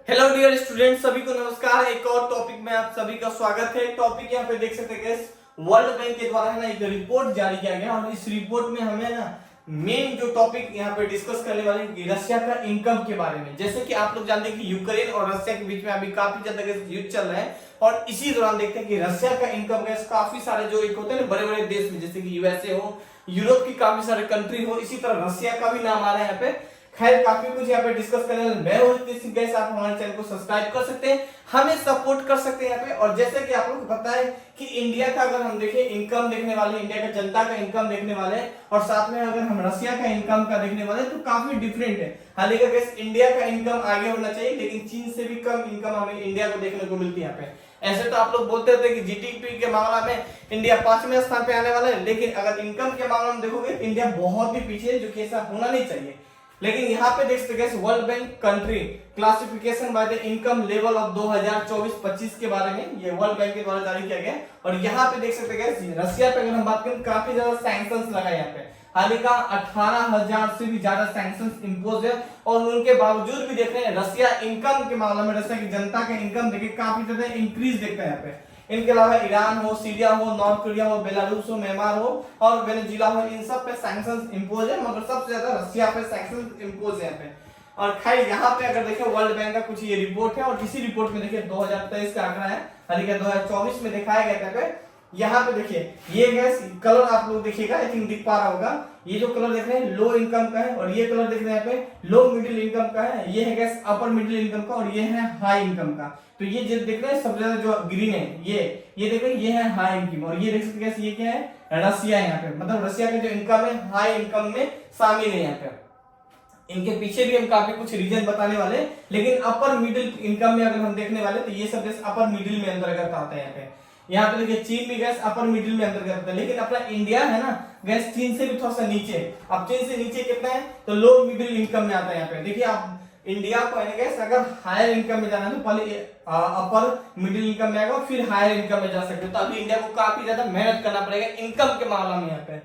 Hello dear student, सभी को नमस्कार। एक और टॉपिक में आप सभी का स्वागत है। टॉपिक यहाँ पे देख सकते हैं वर्ल्ड बैंक के द्वारा है ना एक रिपोर्ट जारी किया गया और इस रिपोर्ट में हमें ना मेन जो टॉपिक यहाँ पे डिस्कस करने वाले हैं रशिया का इनकम के बारे में। जैसे कि आप लोग जानते हैं कि यूक्रेन और रशिया के बीच में अभी काफी ज्यादा युद्ध चल रहा है और इसी दौरान देखते हैं कि रशिया का इनकम गैस काफी सारे जो एक होते हैं बड़े बड़े देश में, जैसे कि यूएसए हो, यूरोप की काफी सारे कंट्री हो, इसी तरह रशिया का भी नाम आ रहा है यहाँ पे। खैर काफी कुछ यहाँ पे डिस्कस करने वाले मैं हूँ। गैस आप हमारे चैनल को सब्सक्राइब कर सकते हैं, हमें सपोर्ट कर सकते हैं यहाँ पे। और जैसे कि आप लोग को पता है कि इंडिया का अगर हम देखें इनकम देखने वाले, इंडिया का जनता का इनकम देखने वाले और साथ में अगर हम रशिया का इनकम का देखने वाले तो काफी डिफरेंट है। हालांकि गैस इंडिया का इनकम आगे होना चाहिए, लेकिन चीन से भी कम इनकम हमें इंडिया को देखने को मिलती है यहाँ पे। ऐसे तो आप लोग बोलते थे कि जीडीपी के मामला में इंडिया 5वें स्थान पे आने वाला है, लेकिन अगर इनकम के मामले में देखोगे इंडिया बहुत ही पीछे है, जो कि ऐसा होना नहीं चाहिए। लेकिन यहाँ पे देख सकते हैं world bank country classification by the income level of 2024-25 के बारे में ये वर्ल्ड बैंक के द्वारा जारी किया गया। और यहाँ पे देख सकते हैं रशिया पे अगर हम बात करें काफी ज्यादा सैंक्शंस लगा यहाँ पे। हालांकि 18,000 से भी ज्यादा सैंक्शंस इंपोज है और उनके बावजूद भी देख रहे हैं रशिया इनकम के मामले में रशिया की जनता का इनकम देखिए काफी ज्यादा इंक्रीज देखता है यहाँ पे। इनके अलावा ईरान हो, सीरिया हो, नॉर्थ कोरिया हो, बेलारूस हो, म्यांमार हो और वेनेजुएला हो, इन सब पे सैंक्शंस इंपोज है, मगर सबसे ज्यादा रशिया पे सैंक्शंस इंपोज है यहाँ पे। और खैर यहाँ पे अगर देखें वर्ल्ड बैंक का कुछ ये रिपोर्ट है और इसी रिपोर्ट में देखिए 2023 का आंकड़ा है, हालांकि 2024 में दिखाया गया था। यहाँ पे देखिए ये गैस कलर आप लोग देखिएगा, आई थिंक दिख पा रहा होगा। ये जो कलर देख रहे हैं लो इनकम का है और ये कलर देख रहे हैं यहाँ पे लो मिडिल इनकम का है। ये है गैस अपर मिडिल इनकम का और ये है हाई इनकम का। तो ये जो देख रहे हैं सबसे ज्यादा जो ग्रीन है ये देख रहे हैं ये है हाई इनकम और ये देख सकते हैं ये क्या है रशिया है यहाँ पे। मतलब रशिया का जो इनकम है हाई इनकम में शामिल है यहाँ पे। इनके पीछे भी हम काफी कुछ रीजन बताने वाले, लेकिन अपर मिडिल इनकम में अगर हम देखने वाले तो ये सब देश अपर मिडिल में अंतर्गत आता है यहाँ पे। यहाँ पे देखिए चीन भी गैस अपर मिडिल में अंतर्गत आता है, लेकिन अपना इंडिया है ना गैस चीन से भी थोड़ा सा नीचे। अब चीन से नीचे कितना है तो लो मिडिल इनकम में आता है यहाँ पे। देखिए आप इंडिया को है गैस अगर हायर इनकम में जाना है तो पहले अपर मिडिल इनकम में आएगा फिर हायर इनकम में जा सकते हो। तो अभी इंडिया को काफी ज्यादा मेहनत करना पड़ेगा इनकम के मामला में यहाँ पे।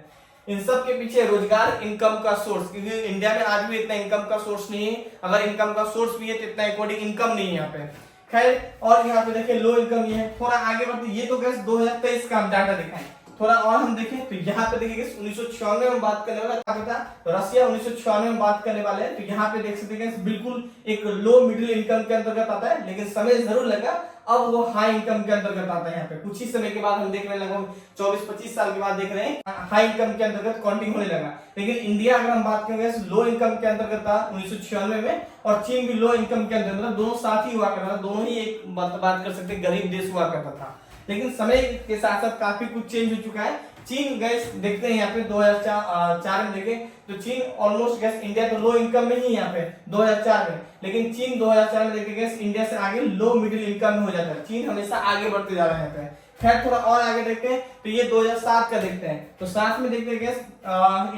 इन सब के पीछे रोजगार इनकम का सोर्स, क्योंकि इंडिया में आज भी इतना इनकम का सोर्स नहीं है। अगर इनकम का सोर्स भी है तो इतना इक्वलिटी इनकम नहीं है यहाँ पे। खैर और यहाँ पे देखिए लो इनकम ये है। थोड़ा आगे बढ़ते, ये तो गैस 2023 का हम डाटा दिखाएं। थोड़ा और हम देखें तो यहाँ पे देखिए 1996 में बात करने वाला तो रशिया 1996 में बात करने वाले हैं। तो यहाँ पे देख सकते हैं बिल्कुल एक लो मिडिल इनकम के अंतर्गत आता है, लेकिन समय जरूर लगा, अब वो हाई इनकम के अंतर्गत आता है यहाँ पे। कुछ ही समय के बाद हम देख रहे हैं लगभग 24-25 साल के बाद देख रहे हैं हाई इनकम के अंतर्गत काउंटिंग होने लगा। लेकिन इंडिया अगर हम बात करेंगे लो इनकम के अंतर्गत था 1996 में और चीन भी लो इनकम के अंतर्गत, मतलब दोनों साथ ही हुआ करता था, दोनों ही एक बात कर सकते गरीब देश हुआ करता था। लेकिन समय के साथ साथ काफी कुछ चेंज हो चुका है। चीन गैस देखते हैं यहाँ पे 2004 में देखें तो चीन ऑलमोस्ट गैस इंडिया तो लो इनकम में ही यहाँ पे 2004 में, लेकिन चीन 2004 में देखे गैस इंडिया से आगे लो मिडिल इनकम में हो जाता है। चीन हमेशा आगे बढ़ते जा रहा है यहाँ पे। खैर थोड़ा और आगे देखते हैं तो ये 2007 का देखते हैं तो साथ में देखते हैं गैस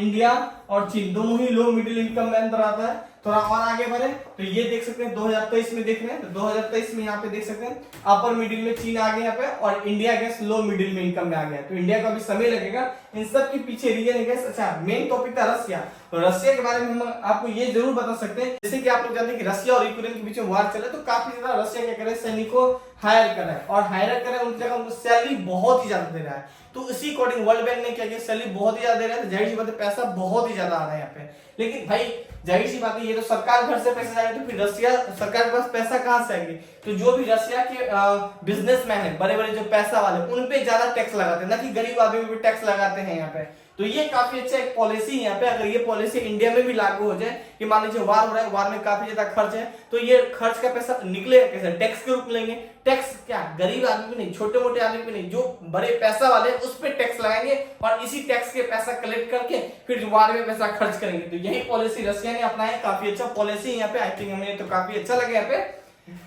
इंडिया और चीन दोनों ही लो मिडिल इनकम में अंदर आता है। थोड़ा और आगे बढ़े तो ये देख सकते हैं 2023 में देख रहे हैं तो 2023 में यहाँ पे देख सकते हैं अपर मिडिल में चीन आ गया यहाँ पे और इंडिया गैस लो मिडिल में इनकम में आ गया। तो इंडिया का भी समय लगेगा। इन सब के पीछे रीजन है गैस। अच्छा मेन टॉपिक था रशिया। तो रशिया के बारे में हम आपको ये जरूर बता सकते हैं, जैसे कि आप लोग जानते हैं कि रशिया और यूक्रेन के बीच में वार चल रहा है, तो काफी ज्यादा रशिया क्या करे सैनिकों हायर कर रहा है और हायर कर रहा है उनकी जगह उनको सैलरी बहुत ही ज्यादा दे रहा है। तो इसी अकॉर्डिंग वर्ल्ड बैंक ने क्या किया सैलरी बहुत ही ज्यादा दे रहा है, जाहिर सी बात है पैसा बहुत ही ज्यादा आ रहा है यहाँ पे। लेकिन भाई जाहिर सी बात है ये तो सरकार घर से पैसे जाएंगे तो फिर रशिया सरकार के पास पैसा कहां से आएगी। तो जो भी रशिया के बिजनेसमैन है बड़े बड़े जो पैसा वाले उन पे ज्यादा टैक्स लगाते हैं, ना कि गरीब आदमी पे टैक्स लगाते हैं यहाँ पे। तो ये काफी अच्छा एक पॉलिसी है यहाँ पे। अगर ये पॉलिसी इंडिया में भी लागू हो जाए कि मान लीजिए वार हो रहा है, वार में काफी ज्यादा खर्च है, तो ये खर्च का पैसा निकलेगा कैसे, टैक्स के रूप में लेंगे। टैक्स क्या गरीब आदमी भी नहीं, छोटे मोटे आदमी भी नहीं, जो बड़े पैसा वाले उस पर टैक्स लगाएंगे और इसी टैक्स के पैसा कलेक्ट करके फिर वार में पैसा खर्च करेंगे। तो यही पॉलिसी रशिया ने अपनाया, काफी अच्छा पॉलिसी यहाँ पे। आई थिंक हमें तो काफी अच्छा लगा यहाँ पे।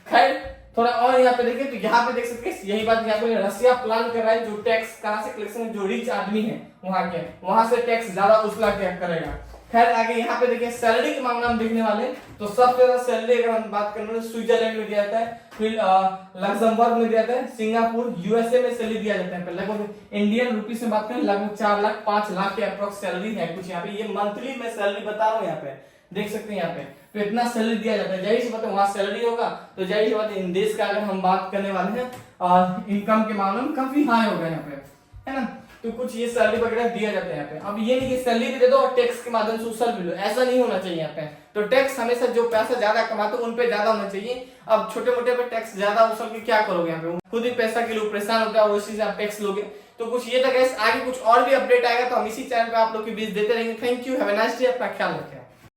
खैर थोड़ा और यहाँ पे देखिए तो यहाँ पे देख सकते हैं यही बात यहाँ पे रशिया प्लान कर रहा है जो टैक्स कहाँ से कलेक्शन, जो रिच आदमी है वहां से टैक्स ज्यादा उछला क्या करेगा। खैर आगे यहाँ पे देखिए सैलरी के मामले में देखने वाले तो सबसे ज्यादा सैलरी अगर हम बात करें तो स्विट्जरलैंड में दिया जाता है, फिर लग्जमबर्ग में दिया जाता है, सिंगापुर यूएसए में सैलरी दिया जाता है। लगभग इंडियन रुपीस में बात करें लगभग 4 लाख 5 लाख के अप्रोक्स सैलरी है कुछ यहाँ पे। ये मंथली में सैलरी बता रहा हूँ यहाँ पे, देख सकते हैं यहाँ पे। तो इतना सैलरी दिया जाता है, जाहिर सी बात है वहां सैलरी होगा तो जाहिर सी बात है इन देश का अगर हम बात करने वाले हैं और इनकम के मामले में काफी हाई होगा यहाँ पे, है ना। तो कुछ ये सैलरी वगैरह दिया जाता है यहाँ पे। अब ये नहीं कि सैलरी भी दे दो और टैक्स के माध्यम से उसर भी लो, ऐसा नहीं होना चाहिए यहाँ पे। तो टैक्स हमेशा जो पैसा ज्यादा कमाते हैं उन पे ज्यादा होना चाहिए। अब छोटे मोटे पे टैक्स ज्यादा उछल के क्या करोगे यहाँ पे, खुद ही पैसा के लिए परेशान होता है और उसी से आप टैक्स लोगे। तो कुछ ये था गाइस, आगे कुछ और भी अपडेट आएगा तो हम इसी चैनल पे आप लोग के बीच देते रहेंगे। Thank you, have a nice day, अपना ख्याल रखें।